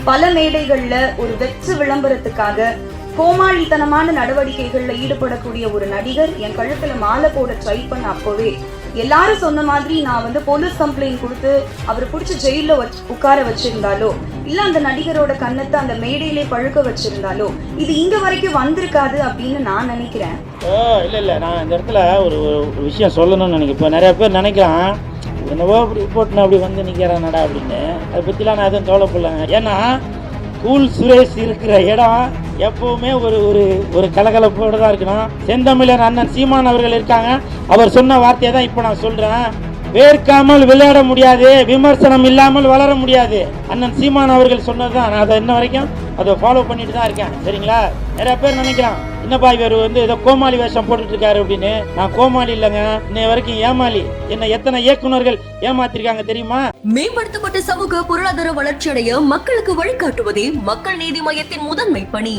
பல மேடைகள்ல ஒரு வெற்று விளம்பரத்துக்காக கோமாளித்தனமான நடவடிக்கைகள்ல ஈடுபடக்கூடிய ஒரு நடிகர் என் கழுத்துல மாலை போட ட்ரை பண்ண அப்பவே எல்லாரும் சொன்ன மாதிரி நான் போலீஸ் கம்ப்ளைண்ட் கொடுத்து அவர் பிடிச்ச ஜெயில உட்கார வச்சிருந்தாலோ இல்ல அந்த நடிகரோட கண்ணத்தை அந்த மேடையிலே பழுக்க வச்சிருந்தாலோ இது இங்க வரைக்கும் வந்திருக்காது அப்படின்னு நான் நினைக்கிறேன். இல்ல நான் இந்த இடத்துல ஒரு விஷயம் சொல்லணும்னு நினைக்கிறேன். இப்போ நிறைய பேர் நினைக்கிறான் என்னவோ அப்படி போட்டுனா அப்படி வந்து நிற்கிறானடா அப்படின்னு. அதை பற்றிலாம் நான் எதுவும் கவலைப்படலைங்க. ஏன்னா கூல் சுரேஷ் இருக்கிற இடம் எப்பவுமே ஒரு ஒரு ஒரு கலகலப்போடு தான் இருக்கணும். செந்தமிழர் அண்ணன் சீமான் அவர்கள் இருக்காங்க. அவர் சொன்ன வார்த்தையை தான் இப்போ நான் சொல்கிறேன். வேர்க்காமல் விளையாட முடியாது, விமர்சனம் இல்லாமல் வளர முடியாது. அண்ணன் சீமான் அவர்கள் சொன்னது தான். நான் அதை இன்ன வரைக்கும் அதை ஃபாலோ பண்ணிட்டு தான் இருக்கேன். சரிங்களா? நிறைய பேர் நினைக்கலாம் என்னப்பா இவர் ஏதோ கோமாளி வேஷம் போட்டுட்டு இருக்காரு அப்படின்னு. நான் கோமாளி இல்லைங்க, இன்னை வரைக்கும் ஏமாளி. என்ன எத்தனை இயக்குநர்கள் ஏமாத்திருக்காங்க தெரியுமா? மேம்படுத்தப்பட்ட சமூக பொருளாதார வளர்ச்சியடைய மக்களுக்கு வழிகாட்டுவதே மக்கள் நீதி மையத்தின் முதன்மை பணி.